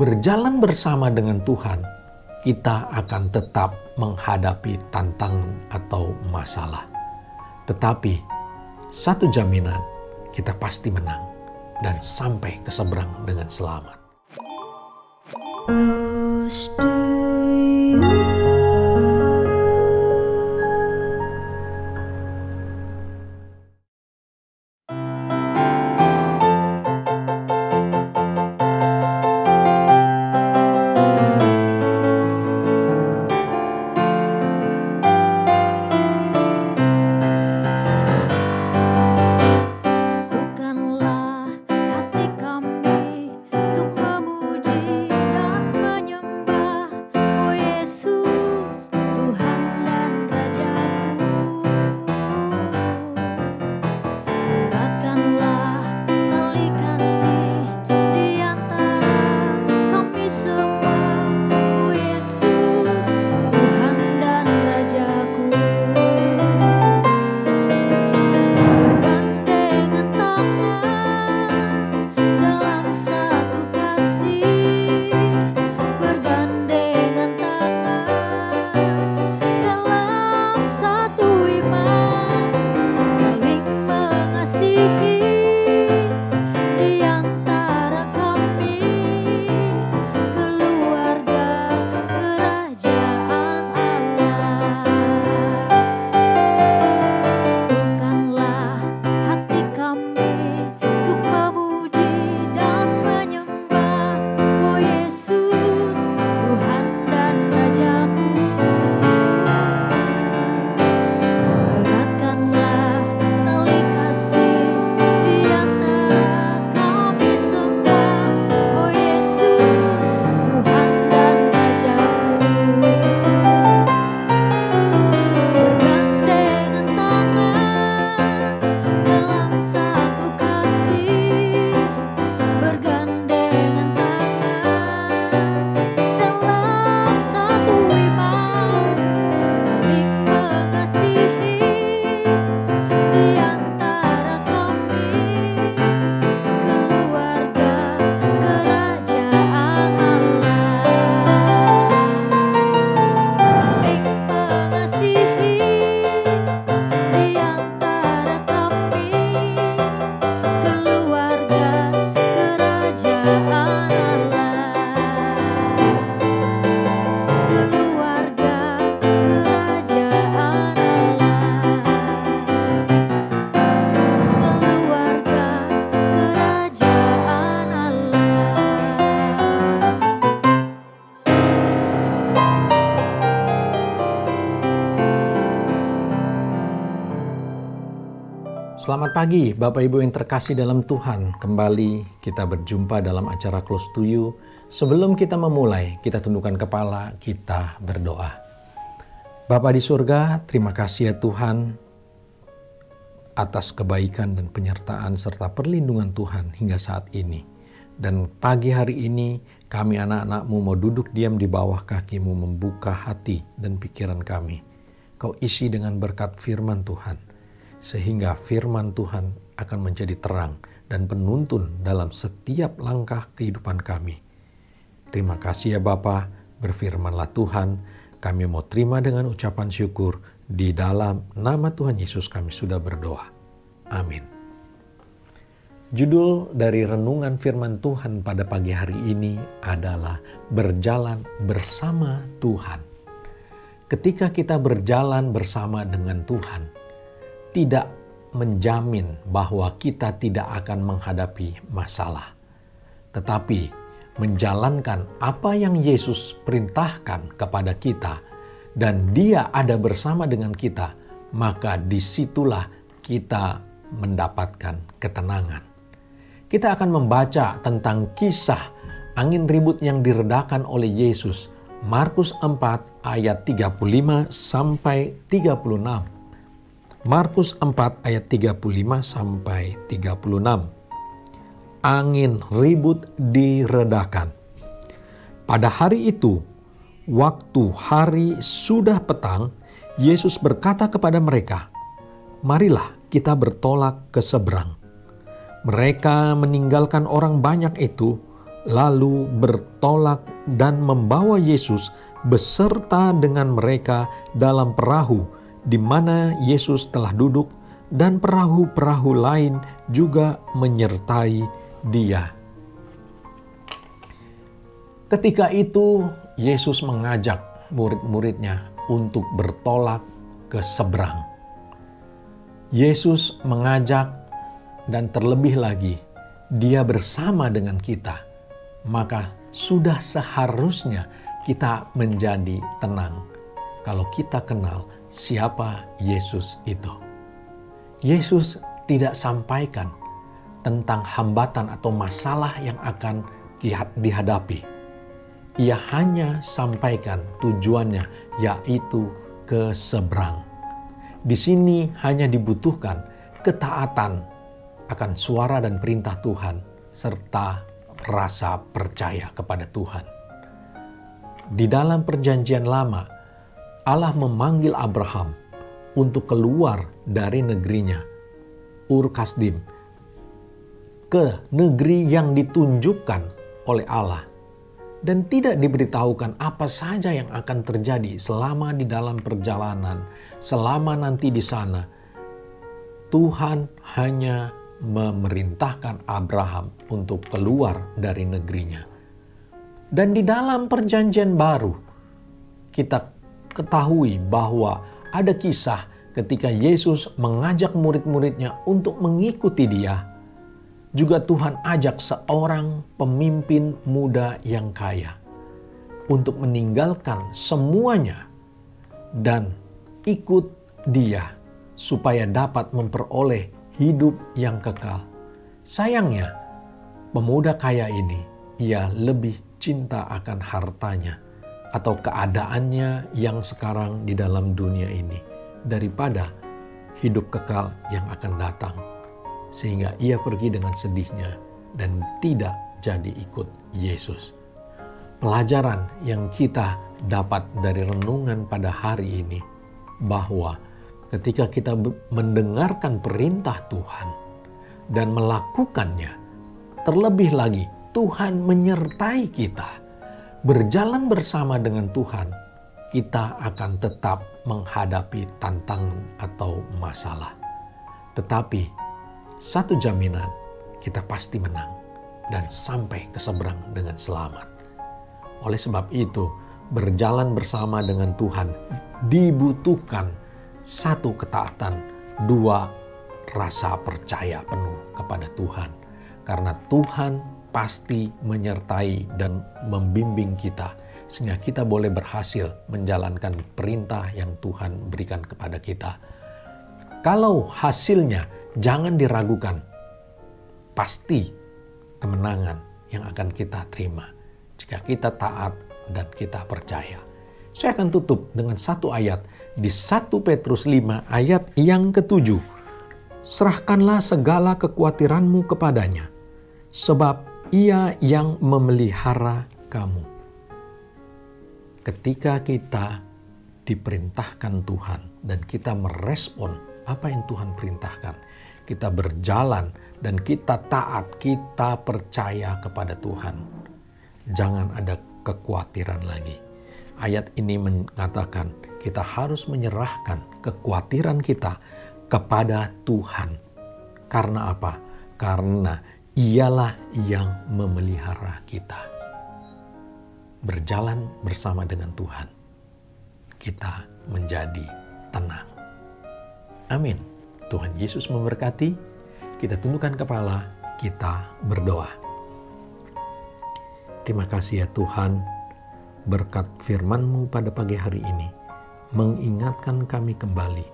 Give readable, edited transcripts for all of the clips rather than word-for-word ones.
berjalan bersama dengan Tuhan, kita akan tetap menghadapi tantangan atau masalah. Tetapi satu jaminan, kita pasti menang dan sampai ke seberang dengan selamat. Selamat pagi Bapak Ibu yang terkasih dalam Tuhan. Kembali kita berjumpa dalam acara Close to You. Sebelum kita memulai, kita tundukkan kepala, kita berdoa. Bapa di surga, terima kasih ya Tuhan atas kebaikan dan penyertaan serta perlindungan Tuhan hingga saat ini. Dan pagi hari ini kami anak-anak-Mu mau duduk diam di bawah kaki-Mu, membuka hati dan pikiran kami. Kau isi dengan berkat firman Tuhan. Sehingga firman Tuhan akan menjadi terang dan penuntun dalam setiap langkah kehidupan kami. Terima kasih ya Bapa, berfirmanlah Tuhan, kami mau terima dengan ucapan syukur, di dalam nama Tuhan Yesus kami sudah berdoa. Amin. Judul dari renungan firman Tuhan pada pagi hari ini adalah berjalan bersama Tuhan. Ketika kita berjalan bersama dengan Tuhan, tidak menjamin bahwa kita tidak akan menghadapi masalah. Tetapi menjalankan apa yang Yesus perintahkan kepada kita dan Dia ada bersama dengan kita, maka disitulah kita mendapatkan ketenangan. Kita akan membaca tentang kisah angin ribut yang diredakan oleh Yesus. Markus 4 ayat 35 sampai 36. Markus 4 ayat 35 sampai 36. Angin ribut diredakan. Pada hari itu, waktu hari sudah petang, Yesus berkata kepada mereka, "Marilah kita bertolak ke seberang." Mereka meninggalkan orang banyak itu, lalu bertolak dan membawa Yesus beserta dengan mereka dalam perahu di mana Yesus telah duduk, dan perahu-perahu lain juga menyertai Dia. Ketika itu Yesus mengajak murid-muridnya untuk bertolak ke seberang. Yesus mengajak, dan terlebih lagi Dia bersama dengan kita, maka sudah seharusnya kita menjadi tenang kalau kita kenal siapa Yesus itu. Yesus tidak sampaikan tentang hambatan atau masalah yang akan dihadapi. Ia hanya sampaikan tujuannya, yaitu ke seberang. Di sini hanya dibutuhkan ketaatan akan suara dan perintah Tuhan, serta rasa percaya kepada Tuhan. Di dalam Perjanjian Lama, Allah memanggil Abraham untuk keluar dari negerinya, Ur Kasdim, ke negeri yang ditunjukkan oleh Allah, dan tidak diberitahukan apa saja yang akan terjadi selama di dalam perjalanan, selama nanti di sana. Tuhan hanya memerintahkan Abraham untuk keluar dari negerinya. Dan di dalam Perjanjian Baru, kita ketahui bahwa ada kisah ketika Yesus mengajak murid-muridnya untuk mengikuti Dia. Juga Tuhan ajak seorang pemimpin muda yang kaya untuk meninggalkan semuanya dan ikut Dia supaya dapat memperoleh hidup yang kekal. Sayangnya, pemuda kaya ini, ia lebih cinta akan hartanya atau keadaannya yang sekarang di dalam dunia ini daripada hidup kekal yang akan datang. Sehingga ia pergi dengan sedihnya dan tidak jadi ikut Yesus. Pelajaran yang kita dapat dari renungan pada hari ini, bahwa ketika kita mendengarkan perintah Tuhan dan melakukannya, terlebih lagi Tuhan menyertai kita, berjalan bersama dengan Tuhan, kita akan tetap menghadapi tantangan atau masalah. Tetapi satu jaminan, kita pasti menang dan sampai ke seberang dengan selamat. Oleh sebab itu, berjalan bersama dengan Tuhan dibutuhkan satu ketaatan, dua rasa percaya penuh kepada Tuhan. Karena Tuhan pasti menyertai dan membimbing kita sehingga kita boleh berhasil menjalankan perintah yang Tuhan berikan kepada kita. Kalau hasilnya jangan diragukan, pasti kemenangan yang akan kita terima jika kita taat dan kita percaya. Saya akan tutup dengan satu ayat di 1 Petrus 5 ayat yang ke-7. Serahkanlah segala kekhawatiranmu kepadanya, sebab Ia yang memelihara kamu. Ketika kita diperintahkan Tuhan dan kita merespon apa yang Tuhan perintahkan, kita berjalan dan kita taat, kita percaya kepada Tuhan, jangan ada kekhawatiran lagi. Ayat ini mengatakan kita harus menyerahkan kekhawatiran kita kepada Tuhan. Karena apa? Karena Ialah yang memelihara kita. Berjalan bersama dengan Tuhan, kita menjadi tenang. Amin. Tuhan Yesus memberkati. Kita tundukkan kepala, kita berdoa. Terima kasih ya Tuhan, berkat firman-Mu pada pagi hari ini mengingatkan kami kembali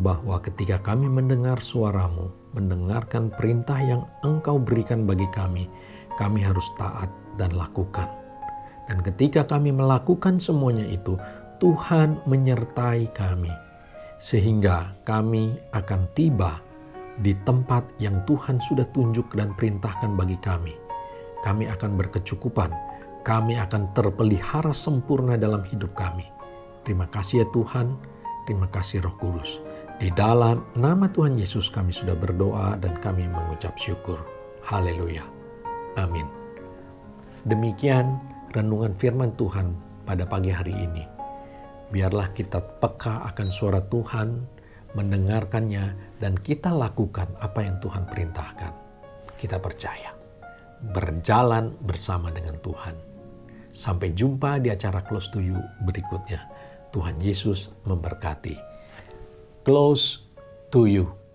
bahwa ketika kami mendengar suara-Mu, mendengarkan perintah yang Engkau berikan bagi kami harus taat dan lakukan. Dan ketika kami melakukan semuanya itu, Tuhan menyertai kami, sehingga kami akan tiba di tempat yang Tuhan sudah tunjuk dan perintahkan bagi kami. Kami akan berkecukupan, kami akan terpelihara sempurna dalam hidup kami. Terima kasih ya Tuhan, terima kasih Roh Kudus. Di dalam nama Tuhan Yesus kami sudah berdoa dan kami mengucap syukur. Haleluya. Amin. Demikian renungan firman Tuhan pada pagi hari ini. Biarlah kita peka akan suara Tuhan, mendengarkannya, dan kita lakukan apa yang Tuhan perintahkan. Kita percaya, berjalan bersama dengan Tuhan. Sampai jumpa di acara Close to You berikutnya. Tuhan Yesus memberkati. Close to You.